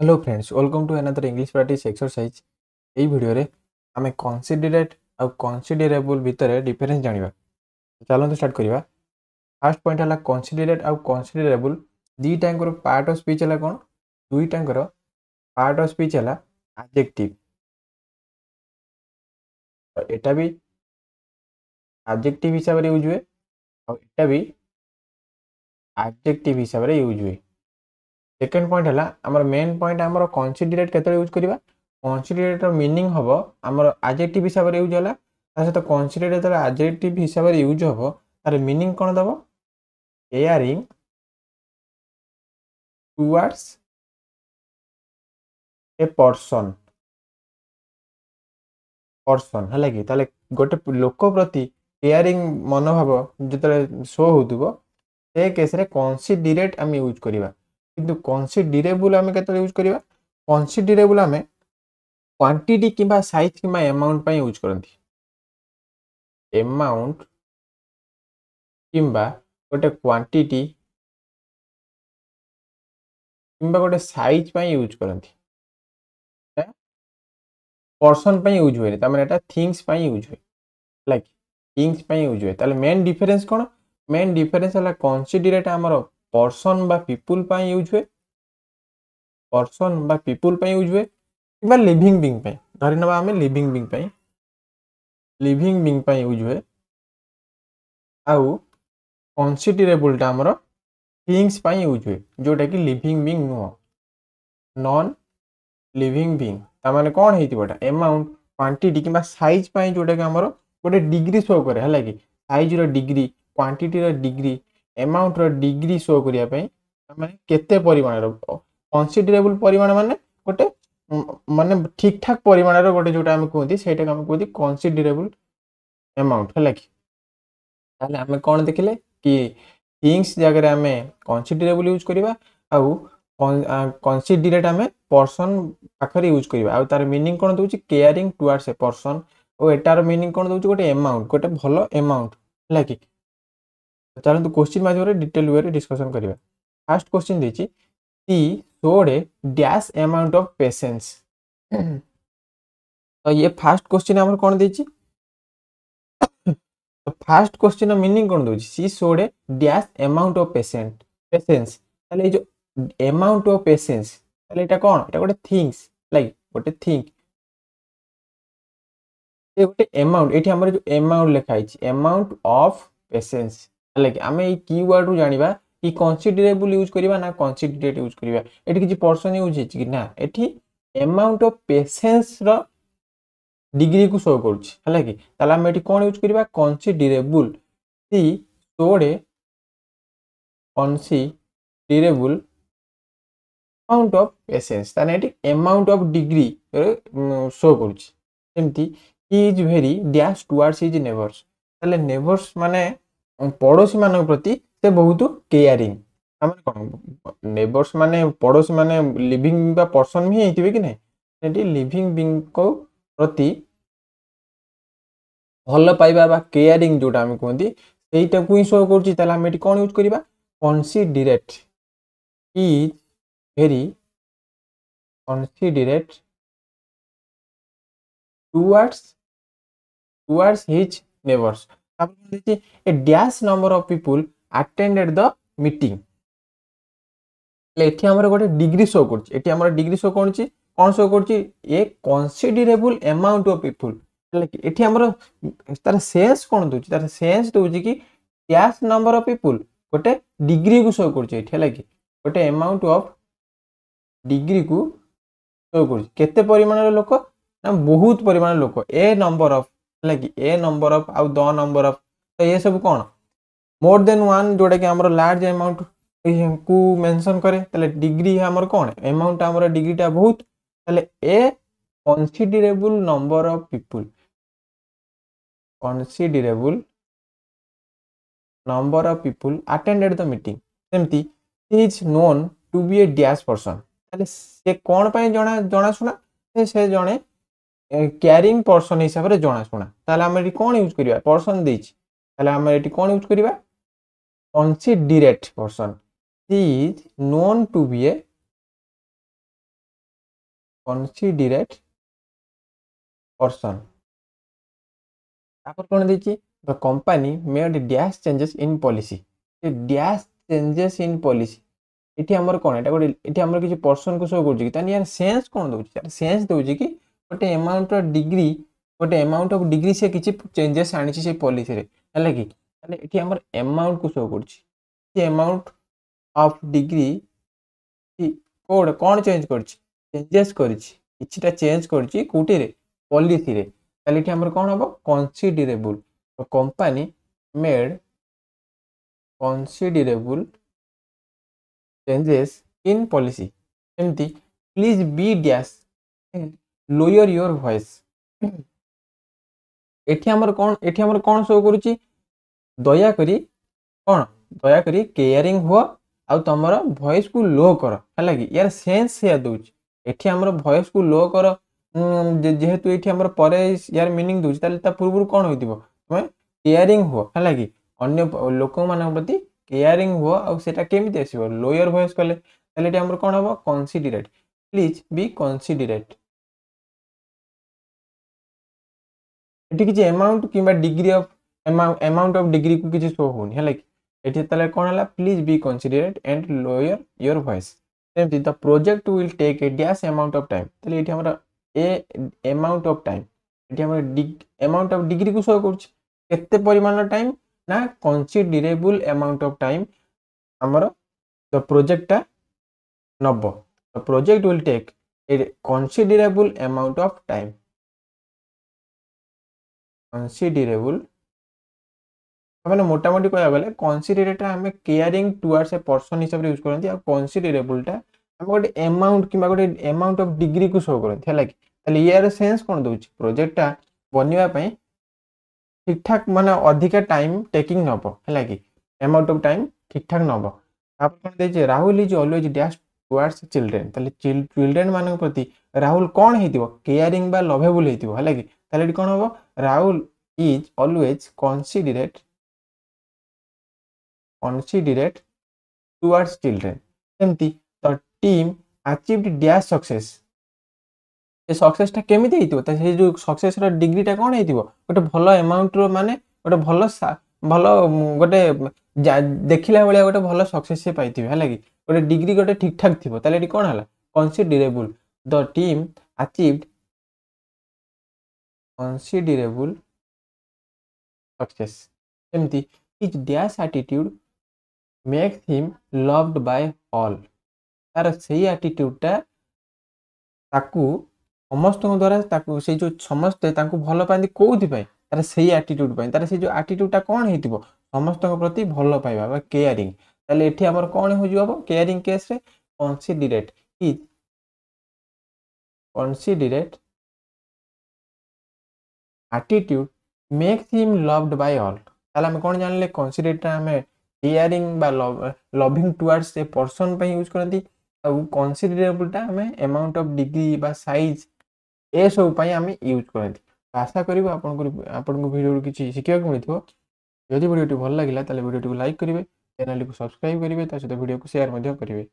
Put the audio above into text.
Hello friends, welcome to another English practice exercise. এই ভিডিওরে আমি কনসিডরেট আর কনসিডরেবল ভিতরে ডিফরেন্স জানিবা। চলନ୍ତୁ স্টাर्ट করিবা। ফার্স্ট পয়েন্ট হলা কনসিডরেট আর কনসিডরেবল দুইটাঙ্কর পার্ট অফ স্পিচ হলা কোন? দুইটাঙ্কর পার্ট অফ স্পিচ হলা adjective। তো এটা भी adjective হিসাবে ইউজ हुए और এটা भी adjective হিসাবে ইউজ हुए। सेकेंड पॉइंट है आमर मेन पॉइंट आमर कनसिडरेट केते यूज करिबा। कनसिडरेट मीनिंग हबो आमर एडजेक्टिव हिसाब रे यूज होला। ता सहित कनसिडरेट जेतले एडजेक्टिव हिसाब रे यूज हबो तार मीनिंग कोन दबो? Caring towards a person. Person है कि ताले गोटे लोक प्रति केयरिंग मनोभाव जेतले शो होतुबो से केस रे कनसिडरेट आम यूज करिबा। किंतु कनसिडरेबल आम केते यूज करिबा? कनसिडरेबल आम क्वांटिटी किंबा साइज किंबा अमाउंट पे यूज करती। अमाउंट किंबा गोटे क्वांटिटी किंबा गोटे साइज पे यूज करती। पर्सन पे यूज हुए तार माने एटा थिंग्स पे यूज हुए। लाइक थिंग्स पे यूज हुए ताले मेन डिफरेंस कोन? मेन डिफरेंस हला कनसिडरेट हमर पर्सन बा पीपल पे यूज हुए। पर्सन बा पीपल पे यूज हुए किंबा लिविंग बीइंग पे। धरि नबा हमें लिविंग बीइंग पे, लिविंग बीइंग पे यूज हुए। आउ कनसिडरेबल टा हमर थिंग्स पे यूज हुए जोटा कि लिविंग बीइंग नुह, नॉन लिविंग बीइंग। ता माने कोन हेतिबोटा? अमाउंट क्वांटिटी किंबा साइज पे जोटा कि हमर गोटे डिग्री शो करे हला कि साइज रो डिग्री, क्वांटिटी रो डिग्री, अमाउंट रो डिग्री शो करिया पे माने केते परिमाण रो कनसिडरेबल परिमाण माने गोटे माने ठीक ठाक परिमाण रो गोटे जोटा हम कहती सेटा हम कहती कनसिडरेबल अमाउंट हला कि। ताले हमें कोन देखिले कि थिंग्स जगह हमें कनसिडरेबल यूज करिबा आउ कनसिडरेट हमें पर्सन पाखरे यूज करिबा। आउ तार मीनिंग कोन दोउची? Caring towards a person. ओ एटार मीनिंग कोन दोउची? गोटे अमाउंट, गोटे भलो अमाउंट हला कि। चलନ୍ତୁ क्वेश्चन माध्यम डिटेल वे डिस्कशन करिबा। फर्स्ट क्वेश्चन देची she showed a dash amount of patience. तो ये फर्स्ट क्वेश्चन हमर कोन देची? तो फर्स्ट क्वेश्चन मीनिंग कोन दोची? She showed a dash amount of patience. ताले जो अमाउंट ऑफ पेशेंस ताले एटा कोन? एटा गोटे थिंग्स लाइक गोटे थिंग ए गोटे अमाउंट एठी हमर जो अमाउंट लिखा है अमाउंट ऑफ पेशेंस हला कि आमे ई कीवर्ड रु जानिबा कि कनसिडरेबल यूज करिबा ना कनसिडरेट यूज करिबा। एठी किछि पर्सन यूज हिच कि ना, एठी अमाउंट ऑफ पेशेंस रो डिग्री को शो करूछि हला कि। ताला हम एठी कोन यूज करिबा? Considerable. She showed a considerable amount of patience ताने एठी अमाउंट ऑफ डिग्री शो करूछि। सेमती he is very dash towards his neighbours. ताले नेबर्स माने पड़ोसी मान प्रति से बहुत केयरिंग। नेबर्स माने पड़ोसी माने लिविंग बा पर्सन भी हेतिबे कि नै, सेठी लिविंग बीइंग को प्रति भल पाइबा बा केयरिंग जोटा हम कहंती सेटा को ही शो करछि। ताला हम एठी कोन यूज करिबा? Considerate. Is very considerate towards his neighbors। a dash number of people attended the meeting। एठी हमर गोटे डिग्री शो करछि। एठी हमर डिग्री शो करछि कोन शो करछि? ए कनसिडरेबल अमाउंट ऑफ पीपल हला कि। एठी हमर तार सेंस कोन दोछि? तार सेंस दोछि कि डैश नंबर ऑफ पीपल गोटे डिग्री को शो करछि एठी हला कि। गोटे अमाउंट ऑफ डिग्री को शो करछि केते परिमाण लोक ना, बहुत परिमाण लोक। ए नंबर ऑफ हला कि ए नंबर ऑफ आउ द नंबर ऑफ। तो ये सब कोन? मोर देन वन जोटा कि हमर लार्ज अमाउंट को मेंशन करे। ताले डिग्री हमर कोन? अमाउंट हमर डिग्री टा बहुत। ताले a considerable number of people, considerable number of people attended the meeting. सेमती is known to be a dash person. ताले से कोन पय जणा सुना? से जणे कैरिंग पर्सन हिसाब रे जणा सुना। ताले हम एटी कोन यूज करिबा? पर्सन देछि ताले हम एटी कोन यूज करिबा? कनसिडरेट person. He is known to be a considerate person तापर कोन देछि the company made dash changes in policy a dash changes in policy एठी हमर कोन एटा गोटे एठी हमर किछि पर्सन को शो करछि तानी यार सेंस कोन दोछि यार सेंस दोछि कि गोटे अमाउंट ऑफ डिग्री गोटे अमाउंट ऑफ डिग्री से किछि चेंजेस आनि से पॉलिसी रे हला कि ताने एठी हमर अमाउंट को शो करछि ये अमाउंट ऑफ डिग्री कोड कौन चेंज करछि चेंजेस करछि किछिटा चेंज करछि कोठी रे पॉलिसी रे ताले एठी हमर कोन हबो कंसीडरेबल तो company made considerable changes in policy एमती please be dash lower your voice एठी हमर कोन शो करूछि दया करी कोन दया करी केयरिंग हो आ तमर वॉइस को लो कर है कि यार सेंस से दूच एठी हमर वॉइस को लो कर जेहेतु एठी हमर परे यार मीनिंग दूच ताले ता पूर्व कोन होइतिबो तुमे केयरिंग हो है कि अन्य लोक मान प्रति केयरिंग हो आ सेटा केमिति आसीबो लोअर वॉइस कले ताले एठी हमर कोन हबो कंसीडरेट प्लीज बी कंसीडरेट एठी किछि अमाउंट किबा degree of amount of degree को किछि शो होनी है कि एठी तले कोन हला please be considerate and lower your voice सेमति the project will take a dash amount of time तले एठी हमरा ए अमाउंट ऑफ टाइम एठी हमरा अमाउंट ऑफ डिग्री को शो करछ केते परिमाण टाइम ना कंसीडरेबल अमाउंट ऑफ टाइम हमर द प्रोजेक्ट ता नबो the project will take a considerable amount of time considerable मैंने मोटामोटी कह गले कंसीडरेट आम केयरिंग टुवर्ड्स ए पर्सन हिसाब से यूज करते हैं कंसीडरेबलटा आम गोटे अमाउंट कि गोटे अमाउंट ऑफ डिग्री को शो करते है कि यार सेंस कौन दूसरी प्रोजेक्टा बनवाई ठीक ठाक माने अधिका टाइम टेकिंग नब है कि अमाउंट ऑफ टाइम ठीक ठाक नब कौन दे Rahul is always dash towards children children मान प्रति राहुल कौन हो केयरिंग बा लवेबल हो है कि कौन हम Rahul is always considerate towards children सेमती the team achieved dash success a success टा केमिति हेतिबो त से जो सक्सेस रो डिग्री टा कोन हेतिबो गोटे भलो अमाउंट रो माने गोटे भलो भलो गोटे देखिला बलिया गोटे भलो सक्सेस से पाइतिबे हला कि गोटे डिग्री गोटे ठीक ठाक थिबो ताले एटी कोन हला considerable the team achieved considerable success सेमती his dash attitude makes him loved by all तार सही एटीट्यूड टा ताकू समस्त द्वारा ताकू से जो समस्त ताकू भलो पांदी कोउथि पय तार सही एटीट्यूड पय तार से जो एटीट्यूड टा कोन हेतिबो समस्त प्रति भलो पाइबा बा केयरिंग ताले एठी हमर कोन हो जिवो केयरिंग केस रे considerate is considerate attitude makes him loved by all ताले हम कोन जानले कंसीडरेट हमें केयरिंग बा लविंग टुवर्ड्स ए पर्सन पे यूज करती कंसीडरेबल टा हमें अमाउंट ऑफ डिग्री बा साइज ए सब पे हमें यूज करती आशा करिबो आपन वीडियो किछि शिखिया को मिलथिबो यदि वीडियो भल लागिला ताले वीडियो को लाइक करिवे चैनल को सब्सक्राइब करिवे ता सहित वीडियो को शेयर मध्य करिवे।